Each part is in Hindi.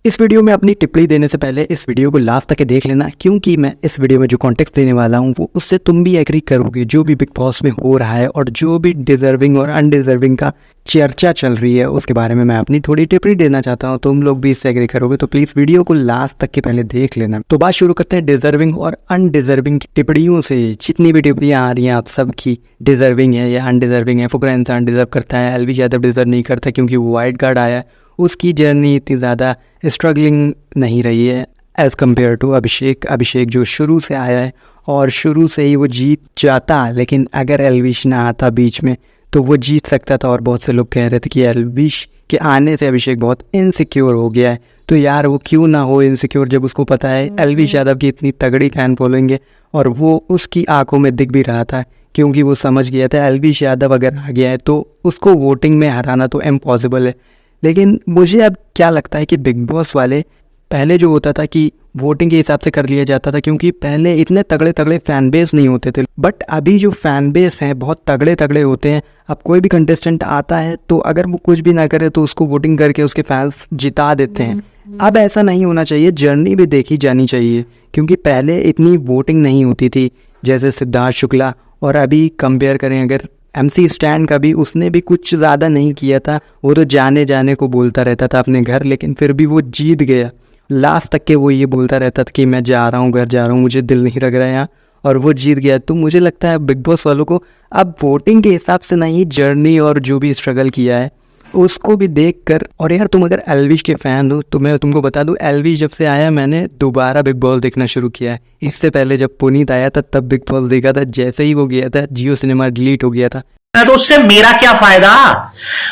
इस वीडियो में अपनी टिप्पणी देने से पहले इस वीडियो को लास्ट तक देख लेना, क्योंकि मैं इस वीडियो में जो कॉन्टेक्स्ट देने वाला हूँ वो उससे तुम भी एग्री करोगे। जो भी बिग बॉस में हो रहा है और जो भी डिजर्विंग और अनडिजर्विंग का चर्चा चल रही है उसके बारे में मैं अपनी थोड़ी टिप्पणी देना चाहता हूँ। तुम लोग भी इससे एग्री करोगे तो प्लीज़ वीडियो को लास्ट तक के पहले देख लेना। तो बात शुरू करते हैं डिजर्विंग और अनडिजर्विंग की टिप्पणियों से। जितनी भी टिप्पणियाँ आ रही हैं आप सबकी डिजर्विंग है या अनडिजर्विंग है। फुकरा इंसान डिजर्व करता है, एलवी यादव डिजर्व नहीं करता क्योंकि वो वाइल्ड कार्ड आया है। उसकी जर्नी इतनी ज़्यादा स्ट्रगलिंग नहीं रही है एज़ कम्पेयर टू अभिषेक जो शुरू से आया है और शुरू से ही वो जीत जाता। लेकिन अगर एलविश ना आता बीच में तो वो जीत सकता था। और बहुत से लोग कह रहे थे कि एलविश के आने से अभिषेक बहुत इनसिक्योर हो गया है। तो यार वो क्यों ना हो इनसिक्योर, जब उसको पता है एलविश यादव की इतनी तगड़ी फैन फॉलोइंग है। और वो उसकी आंखों में दिख भी रहा था, क्योंकि वो समझ गया था एलविश यादव अगर आ गया है तो उसको वोटिंग में हराना तो इम्पॉसिबल है। लेकिन मुझे अब क्या लगता है कि बिग बॉस वाले पहले जो होता था कि वोटिंग के हिसाब से कर लिया जाता था, क्योंकि पहले इतने तगड़े तगड़े फैन बेस नहीं होते थे। बट अभी जो फैन बेस हैं बहुत तगड़े तगड़े होते हैं। अब कोई भी कंटेस्टेंट आता है तो अगर वो कुछ भी ना करे तो उसको वोटिंग करके उसके फैंस जिता देते हैं। अब ऐसा नहीं होना चाहिए, जर्नी भी देखी जानी चाहिए, क्योंकि पहले इतनी वोटिंग नहीं होती थी। जैसे सिद्धार्थ शुक्ला और अभी कंपेयर करें अगर MC स्टैन का भी, उसने भी कुछ ज़्यादा नहीं किया था। वो तो जाने जाने को बोलता रहता था अपने घर, लेकिन फिर भी वो जीत गया। लास्ट तक के वो ये बोलता रहता था कि मैं जा रहा हूँ, घर जा रहा हूँ, मुझे दिल नहीं लग रहा है यहाँ, और वो जीत गया। तो मुझे लगता है बिग बॉस वालों को अब वोटिंग के हिसाब से नहीं, जर्नी और जो भी स्ट्रगल किया है उसको भी देखकर। और यार तुम अगर एलविश के फ़ैन हो तो मैं तुमको बता दूं, एलविश जब से आया मैंने दोबारा बिग बॉस देखना शुरू किया है। इससे पहले जब पुनीत आया था तब बिग बॉस देखा था। जैसे ही वो गया था जियो सिनेमा डिलीट हो गया था। तो उससे मेरा क्या फायदा,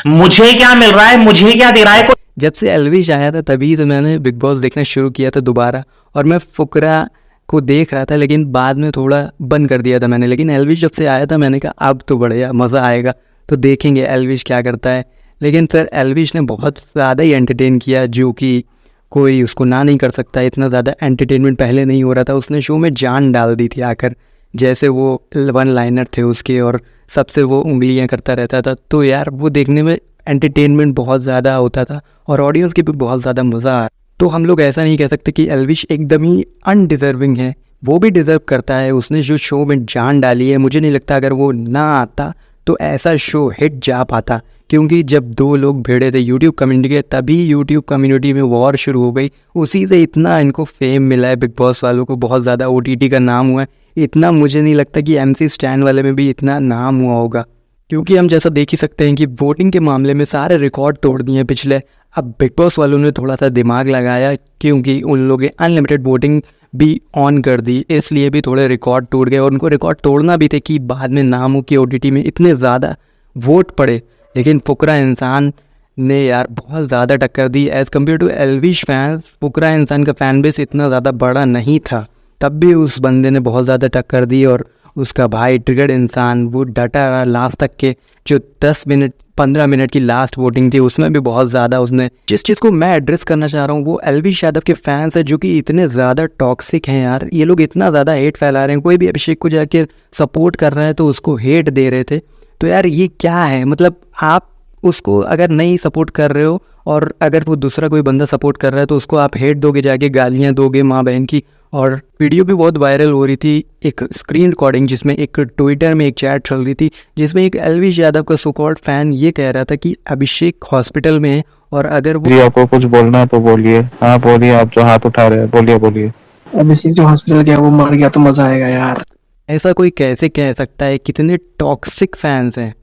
मुझे क्या मिल रहा है, मुझे क्या दे रहा है। जब से एलविश आया था तभी से मैंने बिग बॉस देखना शुरू किया था दोबारा। और मैं फुकरा को देख रहा था, लेकिन बाद में थोड़ा बंद कर दिया था मैंने। लेकिन एलविश जब से आया था मैंने कहा अब तो बढ़िया मज़ा आएगा, तो देखेंगे एलविश क्या करता है। लेकिन फिर एलविश ने बहुत ज़्यादा ही एंटरटेन किया, जो कि कोई उसको ना नहीं कर सकता। इतना ज़्यादा एंटरटेनमेंट पहले नहीं हो रहा था। उसने शो में जान डाल दी थी आकर। जैसे वो वन लाइनर थे उसके और सबसे वो उंगलियां करता रहता था, तो यार वो देखने में एंटरटेनमेंट बहुत ज़्यादा होता था और ऑडियंस की भी बहुत ज़्यादा मज़ा आया। तो हम लोग ऐसा नहीं कह सकते कि एलविश एकदम ही अनडिजर्विंग है, वो भी डिज़र्व करता है। उसने जो शो में जान डाली है, मुझे नहीं लगता अगर वो ना आता तो ऐसा शो हिट जा पाता। क्योंकि जब दो लोग भिड़े थे यूट्यूब कम्युनिटी के, तभी यूट्यूब कम्युनिटी में वॉर शुरू हो गई। उसी से इतना इनको फेम मिला है, बिग बॉस वालों को बहुत ज़्यादा OTT का नाम हुआ है। इतना मुझे नहीं लगता कि MC स्टैन वाले में भी इतना नाम हुआ होगा, क्योंकि हम जैसा देख ही सकते हैं कि वोटिंग के मामले में सारे रिकॉर्ड तोड़ दिए पिछले। अब बिग बॉस वालों ने थोड़ा सा दिमाग लगाया, क्योंकि उन लोगों ने अनलिमिटेड वोटिंग भी ऑन कर दी, इसलिए भी थोड़े रिकॉर्ड टूट गए। और उनको रिकॉर्ड तोड़ना भी थे कि बाद में नाम हो कि OTT में इतने ज़्यादा वोट पड़े। लेकिन फुकरा इंसान ने यार बहुत ज़्यादा टक्कर दी as compare to Elvish fans. Fukra Insaan का फ़ैन बेस इतना ज़्यादा बड़ा नहीं था, तब भी उस बंदे ने बहुत ज़्यादा टक्कर दी। और उसका भाई ट्रिगर्ड इंसान वो डटा रहा लास्ट तक के। जो 10 मिनट 15 मिनट की लास्ट वोटिंग थी उसमें भी बहुत ज़्यादा उसने, जिस चीज़ को मैं एड्रेस करना चाह रहा हूँ वो एलविश यादव के फैंस है जो कि इतने ज़्यादा टॉक्सिक हैं यार। ये लोग इतना ज़्यादा हेट फैला रहे हैं, कोई भी अभिषेक को जाकर सपोर्ट कर रहा है तो उसको हेट दे रहे थे। तो यार ये क्या है, मतलब आप उसको अगर नहीं सपोर्ट कर रहे हो और अगर वो दूसरा कोई बंदा सपोर्ट कर रहा है तो उसको आप हेट दोगे, जाके गालियाँ दोगे माँ बहन की। और वीडियो भी बहुत वायरल हो रही थी, एक स्क्रीन रिकॉर्डिंग जिसमें एक ट्विटर में एक चैट चल रही थी जिसमें एक एलविश यादव का सो कॉल्ड फैन ये कह रहा था कि अभिषेक हॉस्पिटल में है और अगर वो जी आपको कुछ बोलना है तो बोलिए। हाँ बोलिए, आप जो हाथ उठा रहे हैं बोलिए। अभिषेक जो हॉस्पिटल गया वो मर गया तो मजा आएगा यार। ऐसा कोई कैसे कह सकता है, कितने टॉक्सिक फैंस हैं।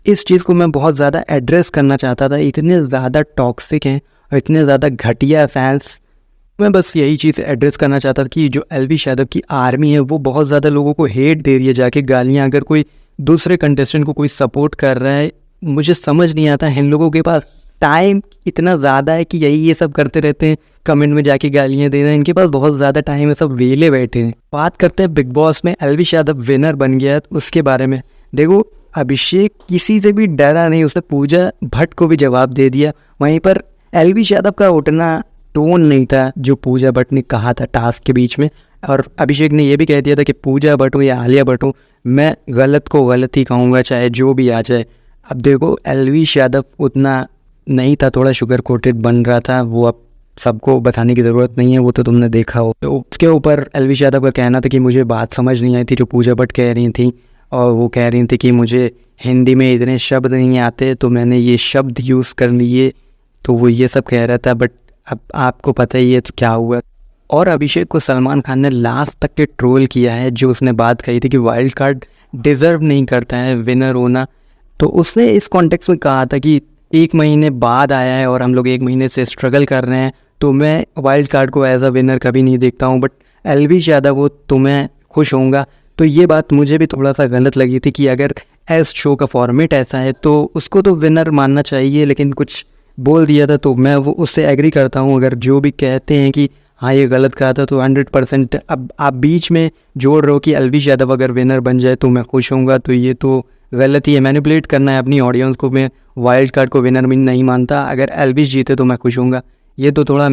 इस चीज़ को मैं बहुत ज़्यादा एड्रेस करना चाहता था, इतने ज़्यादा टॉक्सिक हैं और इतने ज़्यादा घटिया फैंस। मैं बस यही चीज़ एड्रेस करना चाहता था कि जो एलविश यादव की आर्मी है वो बहुत ज़्यादा लोगों को हेट दे रही है, जाके गालियाँ। अगर कोई दूसरे कंटेस्टेंट को कोई सपोर्ट कर रहा है, मुझे समझ नहीं आता इन लोगों के पास टाइम इतना ज़्यादा है कि यही ये सब करते रहते हैं, कमेंट में जाके गालियाँ दे रहे हैं। इनके पास बहुत ज़्यादा टाइम है, सब वेले बैठे हैं। बात करते हैं बिग बॉस में एलविश यादव विनर बन गया है उसके बारे में। देखो अभिषेक किसी से भी डरा नहीं, उसने पूजा भट्ट को भी जवाब दे दिया। वहीं पर एलविश यादव का उठना टोन नहीं था जो पूजा भट्ट ने कहा था टास्क के बीच में। और अभिषेक ने यह भी कह दिया था कि पूजा भट्ट हो या आलिया भट्ट हो, मैं गलत को गलत ही कहूँगा चाहे जो भी आ जाए। अब देखो एलविश यादव उतना नहीं था, थोड़ा शुगर कोटेड बन रहा था वो। अब सबको बताने की ज़रूरत नहीं है, वो तो तुमने देखा हो। तो उसके ऊपर एलविश यादव का कहना था कि मुझे बात समझ नहीं आई थी जो पूजा भट्ट कह रही थी, और वो कह रही थी कि मुझे हिंदी में इतने शब्द नहीं आते तो मैंने ये शब्द यूज़ कर लिए, तो वो ये सब कह रहा था। बट अब आपको पता ही है तो क्या हुआ। और अभिषेक को सलमान खान ने लास्ट तक के ट्रोल किया है, जो उसने बात कही थी कि वाइल्ड कार्ड डिज़र्व नहीं करता है विनर होना। तो उसने इस कॉन्टेक्स्ट में कहा था कि 1 महीने बाद आया है और हम लोग 1 महीने से स्ट्रगल कर रहे हैं, तो मैं वाइल्ड कार्ड को एज अ विनर कभी नहीं देखता हूँ, बट एलविश यादव हो तो मैं खुश होऊंगा। तो ये बात मुझे भी थोड़ा सा गलत लगी थी कि अगर एज शो का फॉर्मेट ऐसा है तो उसको तो विनर मानना चाहिए, लेकिन कुछ बोल दिया था तो मैं वो उससे एग्री करता हूँ। अगर जो भी कहते हैं कि हाँ ये गलत कहा था तो 100%। अब आप बीच में जोड़ रहे हो कि एलविश यादव अगर विनर बन जाए तो मैं खुश होऊंगा, तो ये तो गलत ही है। मैनिपुलेट करना है अपनी ऑडियंस को। मैं वाइल्ड कार्ड को विनर नहीं मानता, अगर एलविश जीते तो मैं खुश होऊंगा, ये तो थोड़ा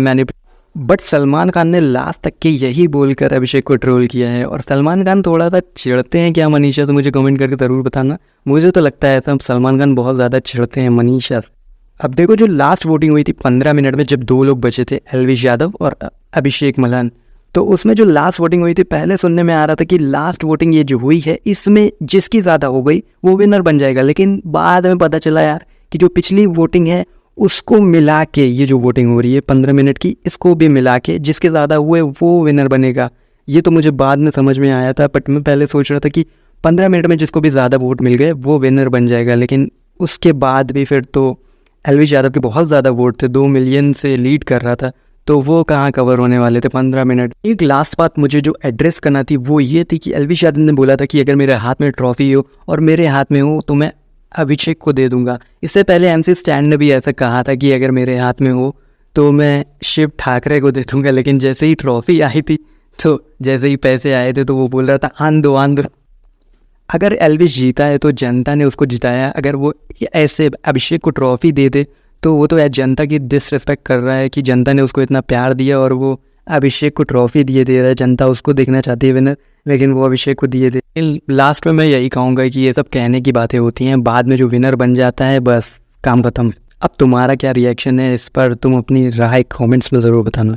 बट सलमान खान ने लास्ट तक के यही बोलकर अभिषेक को ट्रोल किया है। और सलमान खान थोड़ा सा चिढ़ते हैं क्या मनीषा, तो मुझे कमेंट करके ज़रूर बताना। मुझे तो लगता है ऐसा सलमान खान बहुत ज़्यादा चिढ़ते हैं मनीषा से। अब देखो जो लास्ट वोटिंग हुई थी 15 मिनट में, जब 2 लोग बचे थे एलविश यादव और अभिषेक मल्हान, तो उसमें जो लास्ट वोटिंग हुई थी, पहले सुनने में आ रहा था कि लास्ट वोटिंग ये जो हुई है इसमें जिसकी ज़्यादा हो गई वो विनर बन जाएगा। लेकिन बाद में पता चला यार कि जो पिछली वोटिंग है उसको मिला के ये जो वोटिंग हो रही है 15 मिनट की, इसको भी मिला के जिसके ज़्यादा हुए वो विनर बनेगा। ये तो मुझे बाद में समझ में आया था, बट मैं पहले सोच रहा था कि 15 मिनट में जिसको भी ज़्यादा वोट मिल गए वो विनर बन जाएगा। लेकिन उसके बाद भी फिर तो एलविश यादव के बहुत ज़्यादा वोट थे, 2 मिलियन से लीड कर रहा था, तो वो कहाँ कवर होने वाले थे 15 मिनट। एक लास्ट बात मुझे जो एड्रेस करना थी वो ये थी कि एलविश यादव ने बोला था कि अगर मेरे हाथ में ट्रॉफी हो और मेरे हाथ में हो तो मैं अभिषेक को दे दूंगा। इससे पहले एमसी स्टैन ने भी ऐसा कहा था कि अगर मेरे हाथ में हो तो मैं शिव ठाकरे को दे दूंगा। लेकिन जैसे ही ट्रॉफी आई थी, तो जैसे ही पैसे आए थे, तो वो बोल रहा था आन दो। अगर एलविश जीता है तो जनता ने उसको जिताया, अगर वो ऐसे अभिषेक को ट्रॉफी दे दे तो वो तो जनता की डिसरिस्पेक्ट कर रहा है कि जनता ने उसको इतना प्यार दिया और वो अभिषेक को ट्रॉफी दिए दे रहा है। जनता उसको देखना चाहती है विनर, लेकिन वो अभिषेक को दिए दे। लास्ट में मैं यही कहूँगा कि ये सब कहने की बातें होती हैं, बाद में जो विनर बन जाता है बस काम खत्म। अब तुम्हारा क्या रिएक्शन है इस पर, तुम अपनी राय कमेंट्स में ज़रूर बताना।